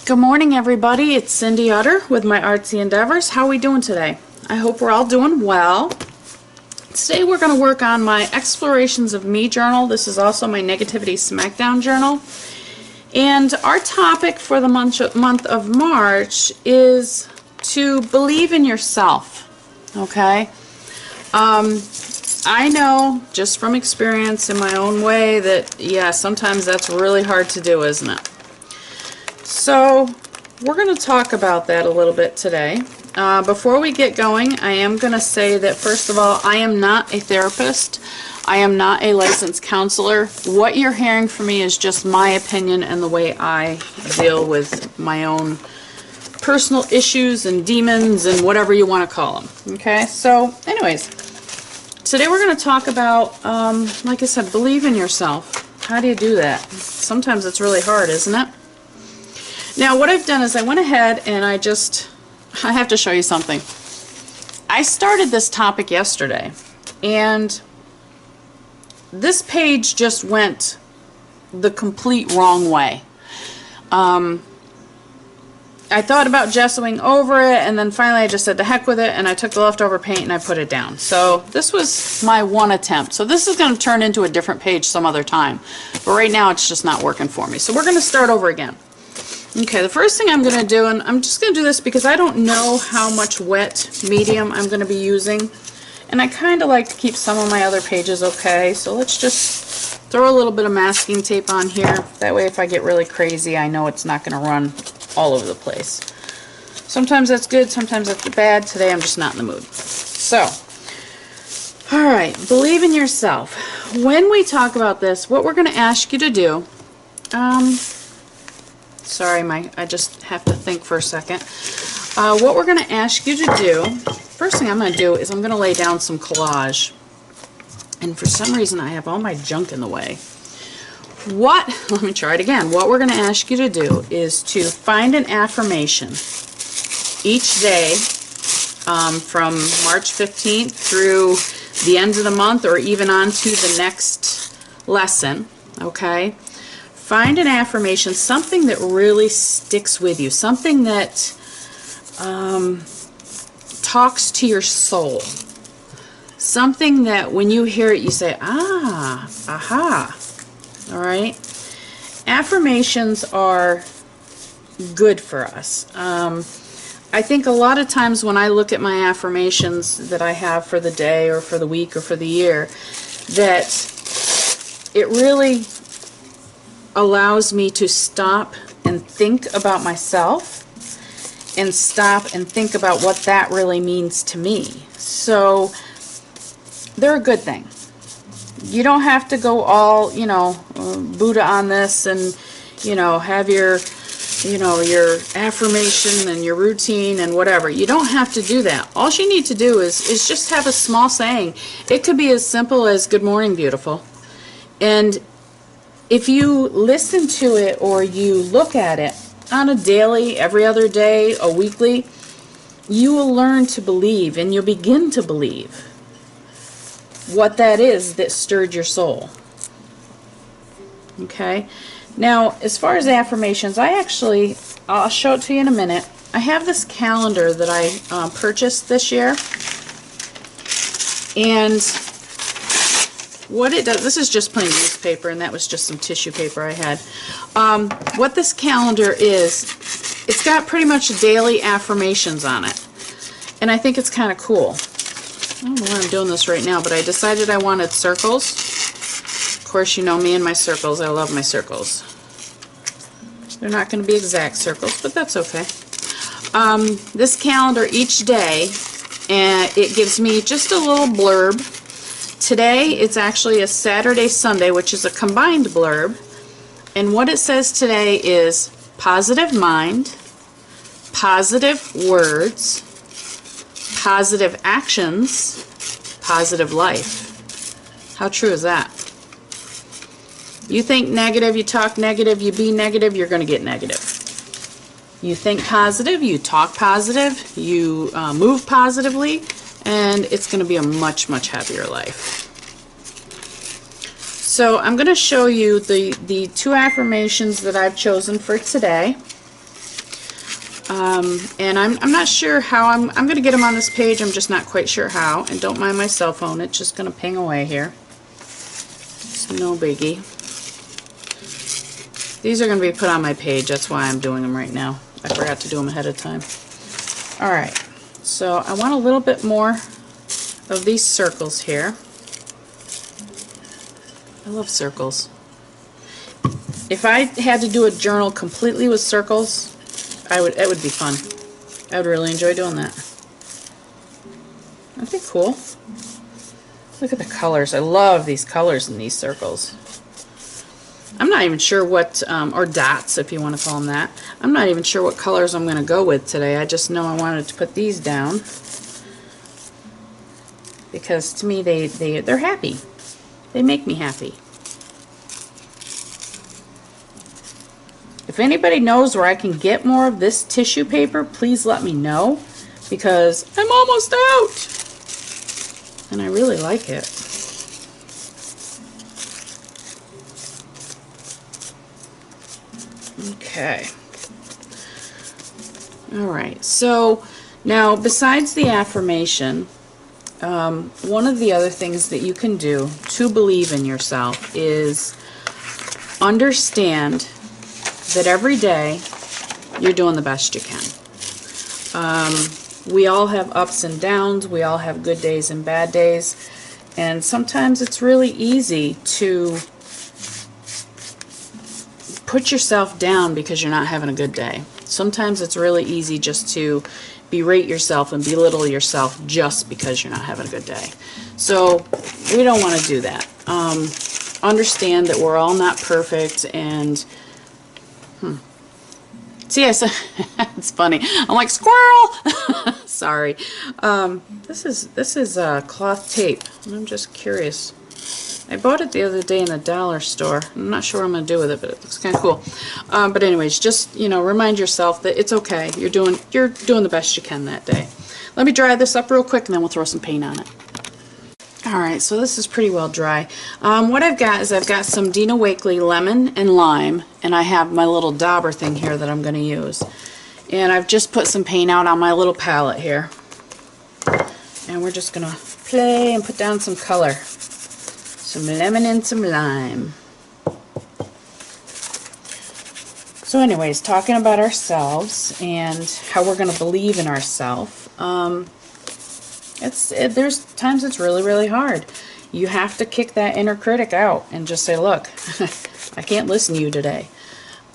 Good morning, everybody. It's Cindy Utter with my Artsy Endeavors. How are we doing today? I hope we're all doing well. Today we're going to work on my Explorations of Me journal. This is also my Negativity Smackdown journal. And our topic for the month of March is to believe in yourself. Okay? I know just from experience in my own way that, yeah, sometimes that's really hard to do, isn't it? So we're going to talk about that a little bit today. Before we get going, I am going to say that, first of all, I am not a therapist. I am not a licensed counselor. What you're hearing from me is just my opinion and the way I deal with my own personal issues and demons and whatever you want to call them. Okay, so anyways, today we're going to talk about, like I said, believe in yourself. How do you do that? Sometimes it's really hard, isn't it? Now what I've done is I went ahead and I have to show you something. I started this topic yesterday and this page just went the complete wrong way. I thought about gessoing over it, and then finally I just said to heck with it, and I took the leftover paint and I put it down. So this was my one attempt. So this is going to turn into a different page some other time. But right now it's just not working for me. So we're going to start over again. Okay, the first thing I'm going to do, and I'm just going to do this because I don't know how much wet medium I'm going to be using, and I kind of like to keep some of my other pages okay, so let's just throw a little bit of masking tape on here. That way if I get really crazy, I know it's not going to run all over the place. Sometimes that's good, sometimes that's bad. Today I'm just not in the mood. So, alright, believe in yourself. When we talk about this, what we're going to ask you to do, sorry, I just have to think for a second. What we're going to ask you to do, first thing I'm going to do is I'm going to lay down some collage. And for some reason I have all my junk in the way. Let me try it again. What we're going to ask you to do is to find an affirmation each day from March 15th through the end of the month, or even on to the next lesson, okay? Find an affirmation, something that really sticks with you, something that talks to your soul, something that when you hear it you say, ah, aha, all right? Affirmations are good for us. I think a lot of times when I look at my affirmations that I have for the day or for the week or for the year, that it really allows me to stop and think about myself and stop and think about what that really means to me. So they're a good thing. You don't have to go all, Buddha on this and, have your, your affirmation and your routine and whatever. You don't have to do that. All you need to do is just have a small saying. It could be as simple as good morning, beautiful. And if you listen to it or you look at it on a daily, every other day, a weekly, you will learn to believe, and you'll begin to believe what that is that stirred your soul. Okay? Now, as far as affirmations, I'll show it to you in a minute. I have this calendar that I purchased this year, and what it does, this is just plain newspaper, and that was just some tissue paper I had. What this calendar is, it's got pretty much daily affirmations on it. And I think it's kind of cool. I don't know why I'm doing this right now, but I decided I wanted circles. Of course, you know me and my circles. I love my circles. They're not going to be exact circles, but that's okay. This calendar each day, and it gives me just a little blurb. Today, it's actually a Saturday, Sunday, which is a combined blurb. And what it says today is positive mind, positive words, positive actions, positive life. How true is that? You think negative, you talk negative, you be negative, you're going to get negative. You think positive, you talk positive, you move positively, and it's going to be a much, much happier life. So I'm going to show you the two affirmations that I've chosen for today. And I'm not sure how I'm going to get them on this page. I'm just not quite sure how. And don't mind my cell phone. It's just going to ping away here. It's no biggie. These are going to be put on my page. That's why I'm doing them right now. I forgot to do them ahead of time. Alright, so I want a little bit more of these circles here. I love circles. If I had to do a journal completely with circles, it would be fun. I would really enjoy doing that. That'd be cool. Look at the colors. I love these colors in these circles. I'm not even sure what, or dots if you want to call them that. I'm not even sure what colors I'm going to go with today. I just know I wanted to put these down because to me they're happy. They make me happy. If anybody knows where I can get more of this tissue paper, please let me know because I'm almost out. And I really like it. Okay. Alright, so now besides the affirmation, one of the other things that you can do to believe in yourself is understand that every day you're doing the best you can. We all have ups and downs, we all have good days and bad days, and sometimes it's really easy to put yourself down because you're not having a good day. Sometimes it's really easy just to berate yourself and belittle yourself just because you're not having a good day. So we don't want to do that. Understand that we're all not perfect, and see, it's funny. I'm like, squirrel. Sorry. This is cloth tape, and I'm just curious. I bought it the other day in the dollar store. I'm not sure what I'm going to do with it, but it looks kind of cool. But anyways, just, you know, remind yourself that it's okay. You're doing the best you can that day. Let me dry this up real quick, and then we'll throw some paint on it. Alright, so this is pretty well dry. What I've got is I've got some Dina Wakley lemon and lime, and I have my little dauber thing here that I'm going to use. And I've just put some paint out on my little palette here. And we're just going to play and put down some color. Some lemon and some lime. So anyways, talking about ourselves and how we're going to believe in ourselves. There's times it's really, really hard. You have to kick that inner critic out and just say, look, I can't listen to you today.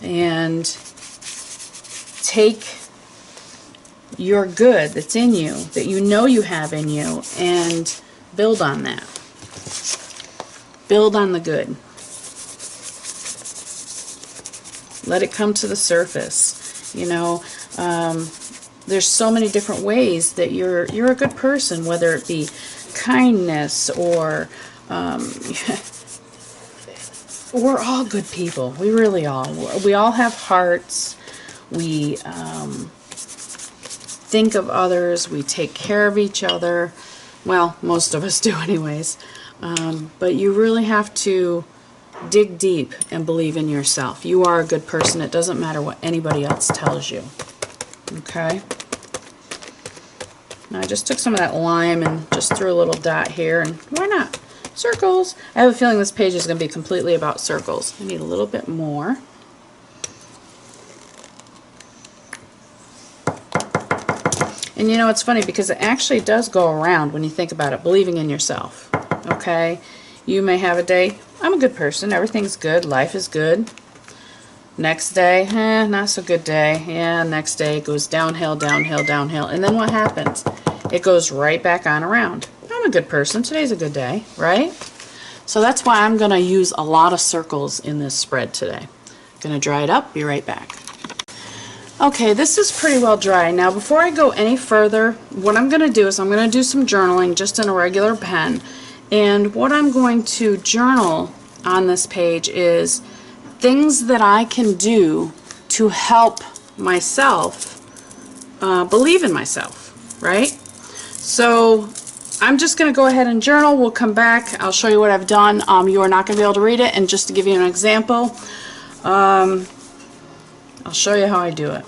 And take your good that's in you, that you know you have in you, and build on that. Build on the good. Let it come to the surface. You know, there's so many different ways that you're a good person, whether it be kindness or we're all good people. We really are. We all have hearts. We think of others. We take care of each other. Well, most of us do anyways. But you really have to dig deep and believe in yourself. You are a good person. It doesn't matter what anybody else tells you. Okay? Now I just took some of that lime and just threw a little dot here, and why not? Circles. I have a feeling this page is going to be completely about circles. I need a little bit more. And you know, it's funny because it actually does go around when you think about it, believing in yourself. Okay? You may have a day, I'm a good person, everything's good, life is good. Next day, not so good day. Yeah, next day it goes downhill, downhill, downhill. And then what happens? It goes right back on around. I'm a good person, today's a good day, right? So that's why I'm going to use a lot of circles in this spread today. Going to dry it up, be right back. Okay, this is pretty well dry. Now before I go any further, what I'm going to do is I'm going to do some journaling just in a regular pen. And what I'm going to journal on this page is things that I can do to help myself believe in myself, right? So I'm just going to go ahead and journal. We'll come back. I'll show you what I've done. You are not going to be able to read it. And just to give you an example, I'll show you how I do it.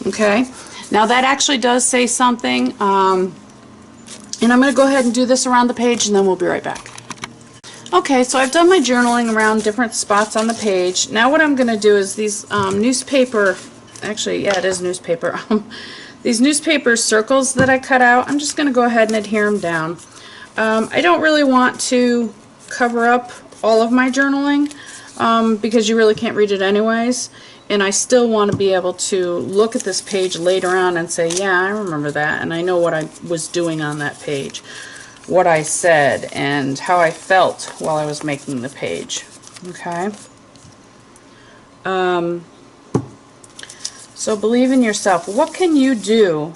Okay, now that actually does say something, and I'm going to go ahead and do this around the page, and then we'll be right back. Okay, so I've done my journaling around different spots on the page. Now what I'm going to do is these newspaper, actually, yeah, it is newspaper. These newspaper circles that I cut out, I'm just going to go ahead and adhere them down. I don't really want to cover up all of my journaling because you really can't read it anyways. And I still want to be able to look at this page later on and say, yeah, I remember that, and I know what I was doing on that page, what I said, and how I felt while I was making the page. Okay? So believe in yourself. What can you do?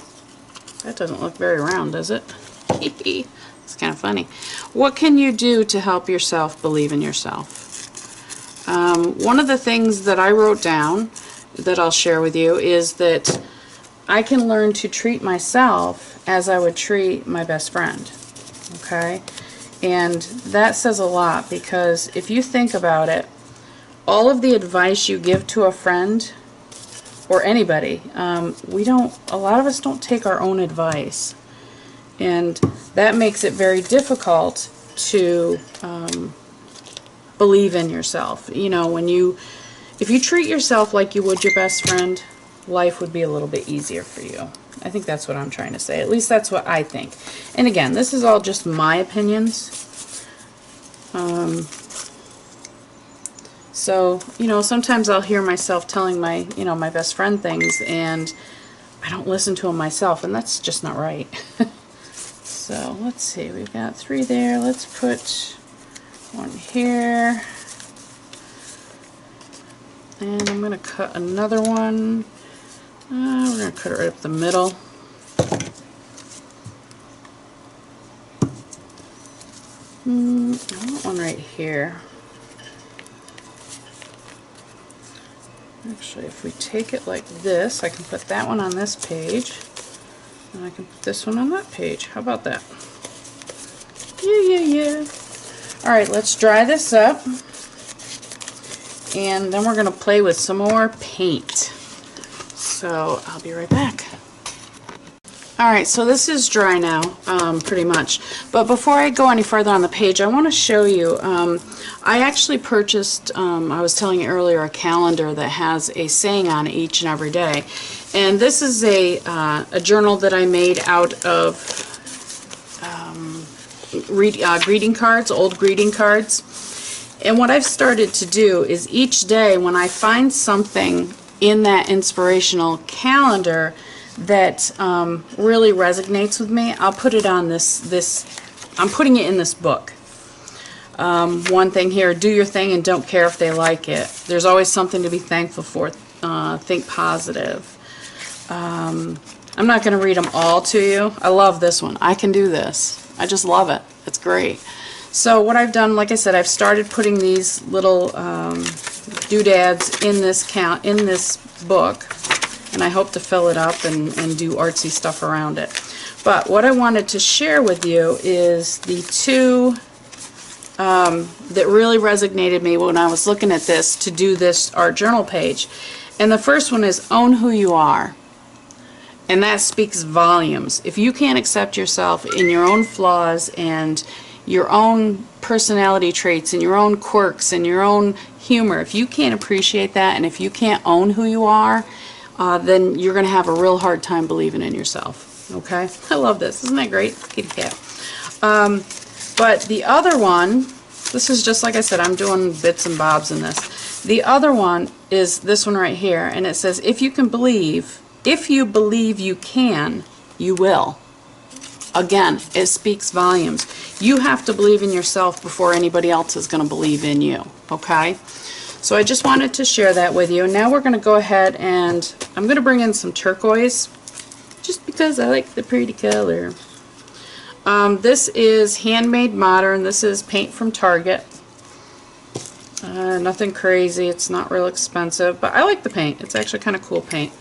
That doesn't look very round, does it? It's kind of funny. What can you do to help yourself believe in yourself? One of the things that I wrote down that I'll share with you is that I can learn to treat myself as I would treat my best friend. Okay? And that says a lot, because if you think about it, all of the advice you give to a friend or anybody, a lot of us don't take our own advice. And that makes it very difficult to believe in yourself. You know, if you treat yourself like you would your best friend, life would be a little bit easier for you. I think that's what I'm trying to say. At least that's what I think. And again, this is all just my opinions. So, you know, sometimes I'll hear myself telling my best friend things, and I don't listen to them myself, and that's just not right. So, let's see. We've got 3 there. Let's put 1 here. And I'm going to cut another one. We're going to cut it right up the middle. I want one right here. Actually, if we take it like this, I can put that one on this page, and I can put this one on that page. How about that? Yeah. Alright, let's dry this up, and then we're going to play with some more paint. So, I'll be right back. Alright, so this is dry now, pretty much. But before I go any further on the page, I want to show you, I actually purchased, I was telling you earlier, a calendar that has a saying on it each and every day. And this is a journal that I made out of greeting cards, old greeting cards. And what I've started to do is each day when I find something in that inspirational calendar that really resonates with me, I'll put it on I'm putting it in this book. One thing here, do your thing and don't care if they like it. There's always something to be thankful for. Think positive. I'm not going to read them all to you. I love this one. I can do this. I just love it. It's great. So what I've done, like I said, I've started putting these little doodads in this book. And I hope to fill it up and do artsy stuff around it. But what I wanted to share with you is the 2 that really resonated me when I was looking at this to do this art journal page. And the first one is own who you are. And that speaks volumes. If you can't accept yourself in your own flaws and your own personality traits and your own quirks and your own humor, if you can't appreciate that and if you can't own who you are, then you're going to have a real hard time believing in yourself. Okay? I love this. Isn't that great? Kitty cat. But the other one, this is just like I said, I'm doing bits and bobs in this. The other one is this one right here, and it says, if you believe you can, you will. Again, it speaks volumes. You have to believe in yourself before anybody else is going to believe in you. Okay? So I just wanted to share that with you. Now we're going to go ahead and I'm going to bring in some turquoise just because I like the pretty color. This is Handmade Modern. This is paint from Target. Nothing crazy. It's not real expensive, but I like the paint. It's actually kind of cool paint.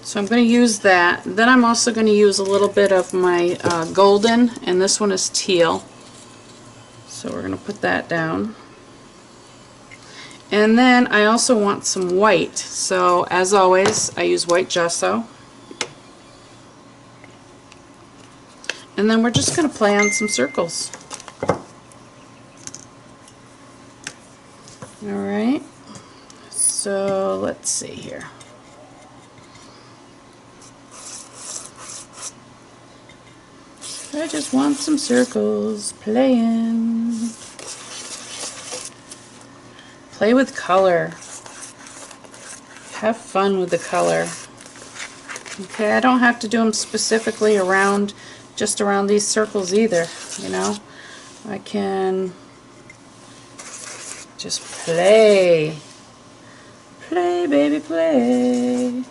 So I'm going to use that. Then I'm also going to use a little bit of my golden, and this one is teal. So we're going to put that down. And then I also want some white. So as always, I use white gesso. And then we're just going to play on some circles. Alright, so let's see here. I just want some circles playing. Play with color. Have fun with the color. Okay, I don't have to do them specifically around, just around these circles either, you know. I can just play. Play, baby, play.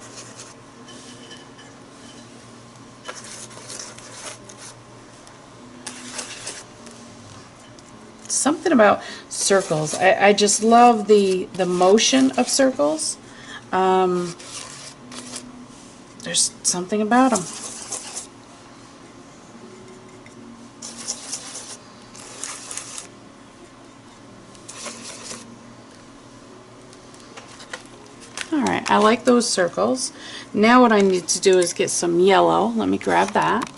Something about circles. I just love the motion of circles. There's something about them. Alright, I like those circles. Now what I need to do is get some yellow. Let me grab that.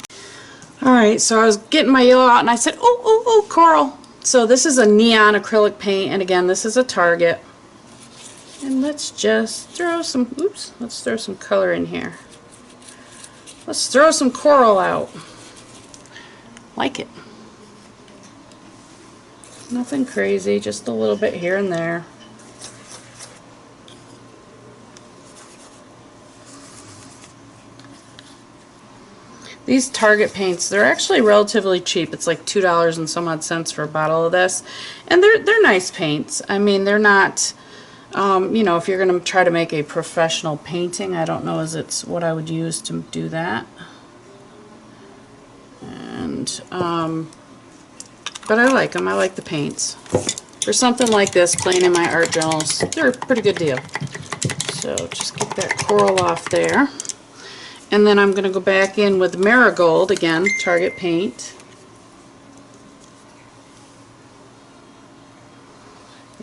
Alright, so I was getting my yellow out and I said, oh, coral. So this is a neon acrylic paint, and again, this is a Target. And let's just throw some, let's throw some color in here. Let's throw some coral out. Like it. Nothing crazy, just a little bit here and there. These Target paints, they're actually relatively cheap. It's like $2 and some odd cents for a bottle of this. And they're nice paints. I mean, they're not, you know, if you're going to try to make a professional painting, I don't know as it's what I would use to do that. And, but I like them. I like the paints. For something like this, playing in my art journals, they're a pretty good deal. So just get that coral off there. And then I'm going to go back in with Marigold, again, Target paint.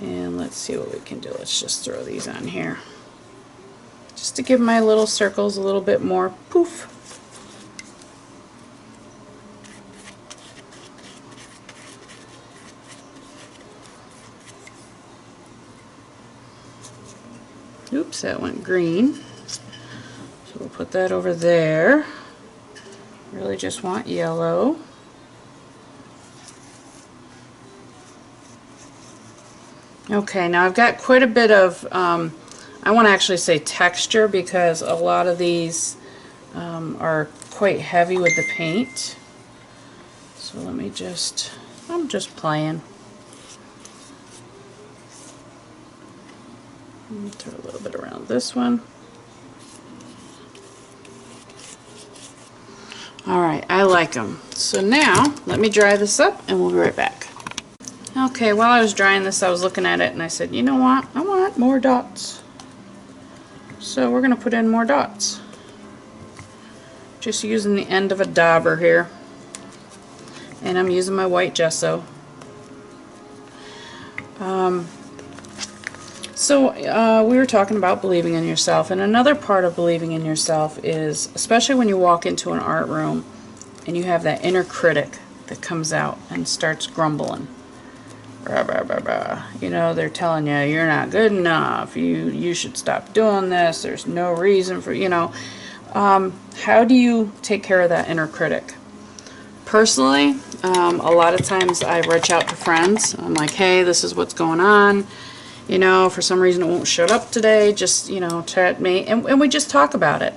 And let's see what we can do. Let's just throw these on here. Just to give my little circles a little bit more poof. Oops, that went green. So we'll put that over there. Really just want yellow. Okay, now I've got quite a bit of, I want to actually say texture, because a lot of these are quite heavy with the paint. So let me just, I'm just playing. Let me throw a little bit around this one. Alright, I like them. So now, let me dry this up and we'll be right back. Okay, while I was drying this, I was looking at it and I said, you know what? I want more dots. So we're going to put in more dots. Just using the end of a dauber here. And I'm using my white gesso. We were talking about believing in yourself, and another part of believing in yourself is, especially when you walk into an art room and you have that inner critic that comes out and starts grumbling. Blah, blah, blah, blah. You know, they're telling you you're not good enough, you should stop doing this, there's no reason for, you know. How do you take care of that inner critic? Personally, a lot of times I reach out to friends. I'm like, hey, this is what's going on. You know, for some reason it won't shut up today. Just, you know, chat me. And we just talk about it.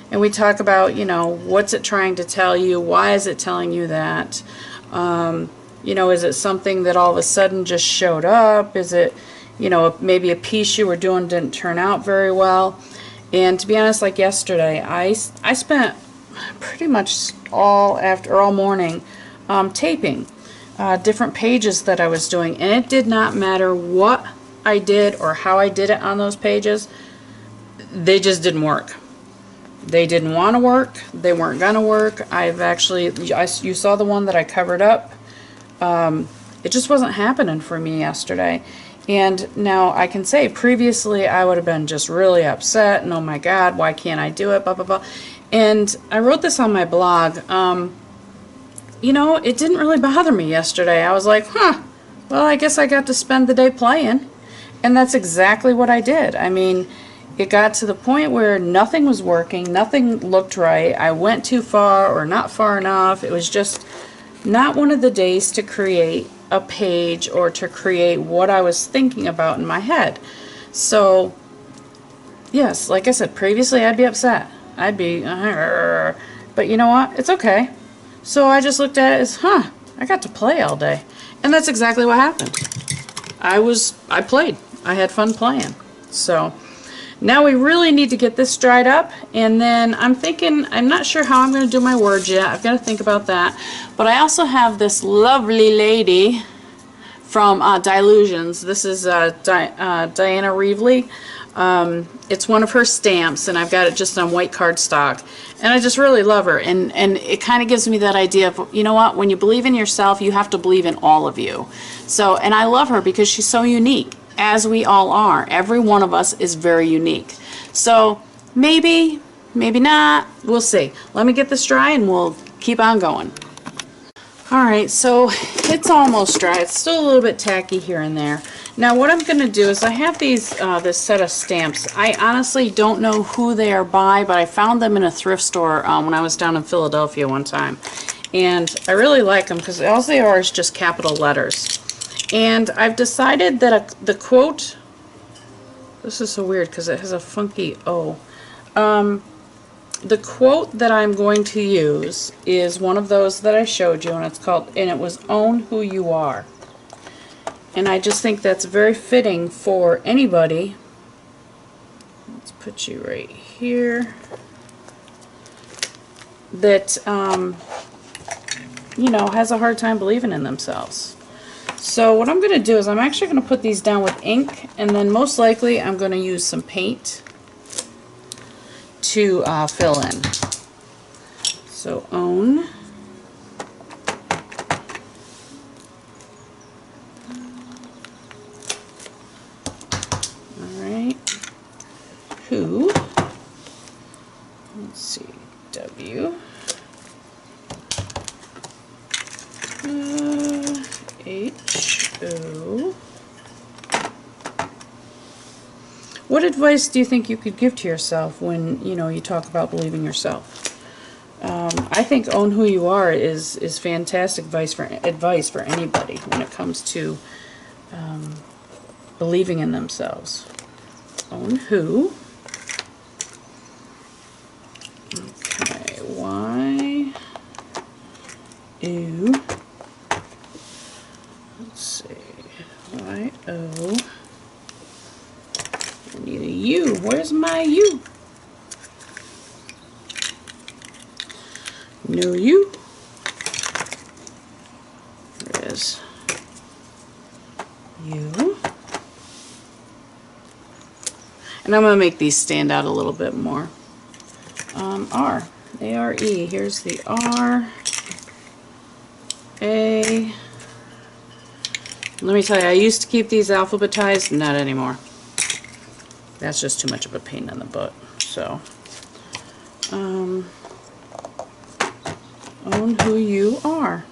And we talk about, you know, what's it trying to tell you? Why is it telling you that? You know, is it something that all of a sudden just showed up? Is it, you know, maybe a piece you were doing didn't turn out very well? And to be honest, like yesterday, I spent pretty much all morning taping different pages that I was doing, and it did not matter what I did or how I did it on those pages. They just didn't work. They didn't want to work. They weren't going to work. You saw the one that I covered up. It just wasn't happening for me yesterday. And now I can say previously I would have been just really upset and oh my God, why can't I do it, blah, blah, blah. And I wrote this on my blog. you know, it didn't really bother me yesterday. I was like, huh, well, I guess I got to spend the day playing. And that's exactly what I did. I mean, it got to the point where nothing was working, nothing looked right. I went too far or not far enough. It was just not one of the days to create a page or to create what I was thinking about in my head. So, yes, like I said, previously I'd be upset. I'd be, but you know what? It's okay. So I just looked at it as, I got to play all day. And that's exactly what happened. I played. I had fun playing. So now we really need to get this dried up, and then I'm thinking, I'm not sure how I'm going to do my words yet. I've got to think about that. But I also have this lovely lady from Dilutions. This is Diana Reevely. It's one of her stamps, and I've got it just on white cardstock. And I just really love her. And it kind of gives me that idea of, you know what, when you believe in yourself, you have to believe in all of you. So, and I love her because she's so unique, as we all are. Every one of us is very unique. So maybe, maybe not. We'll see. Let me get this dry and we'll keep on going. Alright, so it's almost dry. It's still a little bit tacky here and there. Now what I'm going to do is I have these this set of stamps. I honestly don't know who they are by, but I found them in a thrift store when I was down in Philadelphia one time. And I really like them because all they are is just capital letters. And I've decided that the quote, this is so weird because it has a funky O. The quote that I'm going to use is one of those that I showed you, and it was "Own Who You Are." And I just think that's very fitting for anybody. Let's put you right here. That, you know, has a hard time believing in themselves. So what I'm going to do is I'm actually going to put these down with ink, and then most likely I'm going to use some paint to fill in. So own. Alright. Who. Let's see. W. H-O. What advice do you think you could give to yourself when, you know, you talk about believing yourself? I think "Own Who You Are" is fantastic advice for anybody when it comes to believing in themselves. Own who. Okay, Y. U. Let's see. Y-O. I need a U. Where's my U? No U. There it is. U. And I'm going to make these stand out a little bit more. R. A-R-E. Here's the R. A. Let me tell you, I used to keep these alphabetized, not anymore. That's just too much of a pain in the butt. So, own who you are.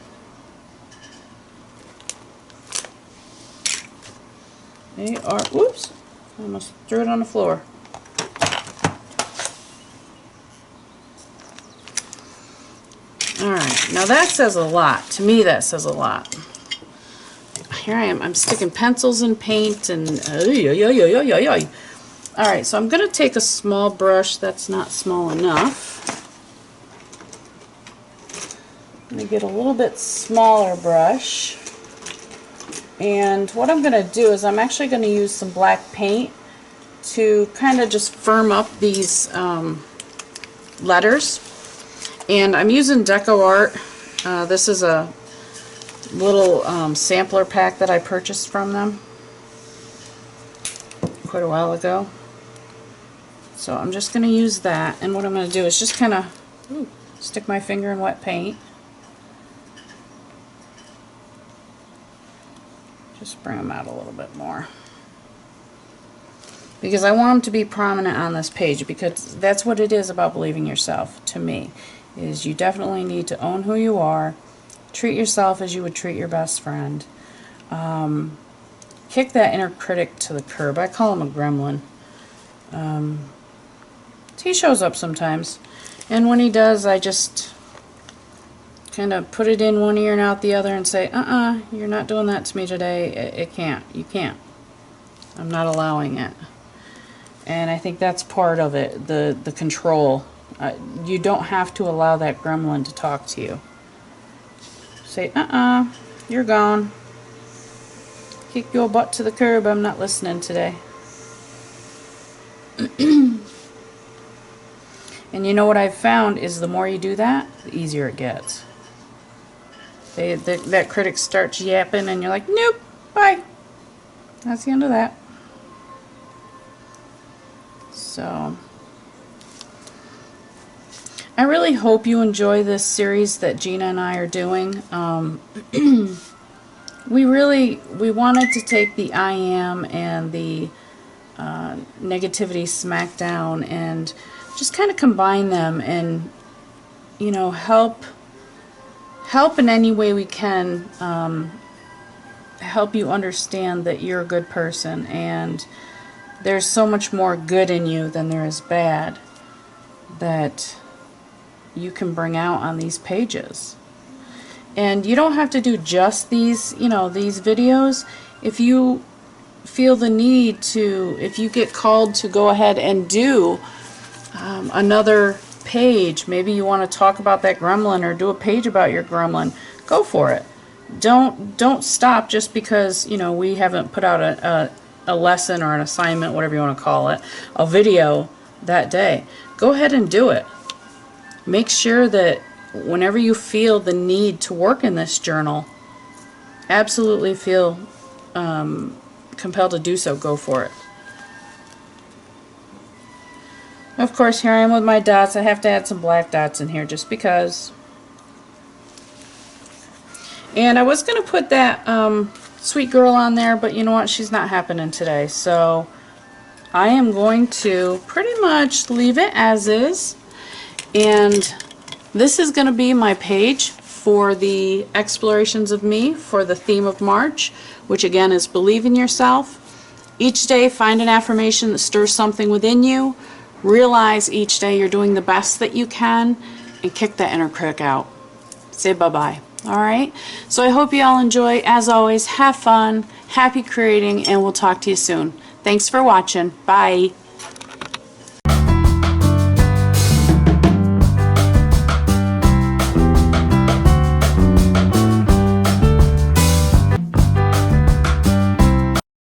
A-R. Whoops! I almost threw it on the floor. Alright, now that says a lot. To me, that says a lot. Here I am. I'm sticking pencils and paint and... Alright, so I'm going to take a small brush that's not small enough. I'm going to get a little bit smaller brush. And what I'm going to do is I'm actually going to use some black paint to kind of just firm up these letters. And I'm using Deco Art. This is a little sampler pack that I purchased from them quite a while ago. So I'm just going to use that, and what I'm going to do is just kind of stick my finger in wet paint. Just bring them out a little bit more. Because I want them to be prominent on this page, because that's what it is about believing yourself, to me, is you definitely need to own who you are Treat yourself as you would treat your best friend. Kick that inner critic to the curb. I call him a gremlin. He shows up sometimes, and when he does, I just kind of put it in one ear and out the other and say, you're not doing that to me today. It can't. You can't. I'm not allowing it. And I think that's part of it, the control. You don't have to allow that gremlin to talk to you. Say, you're gone. Kick your butt to the curb. I'm not listening today. And you know what I've found is the more you do that, the easier it gets. That critic starts yapping and you're like, nope, bye. That's the end of that. So, I really hope you enjoy this series that Gina and I are doing. We wanted to take the I am and the negativity smackdown and just kind of combine them and, you know, help in any way we can, help you understand that you're a good person and there's so much more good in you than there is bad that you can bring out on these pages. And you don't have to do just these, you know, these videos. If you feel the need to, if you get called to go ahead and do another page, maybe you want to talk about that gremlin or do a page about your gremlin, go for it. Don't stop just because, you know, we haven't put out a lesson or an assignment, whatever you want to call it, a video that day. Go ahead and do it. Make sure that whenever you feel the need to work in this journal, absolutely feel compelled to do so, go for it. Of course, here I am with my dots. I have to add some black dots in here just because. And I was going to put that sweet girl on there, but you know what? She's not happening today. So I am going to pretty much leave it as is. And this is going to be my page for the Explorations of Me for the theme of March, which again is believe in yourself. Each day find an affirmation that stirs something within you. Realize each day you're doing the best that you can and kick that inner critic out. Say bye-bye. Alright? So I hope you all enjoy. As always, have fun, happy creating, and we'll talk to you soon. Thanks for watching. Bye.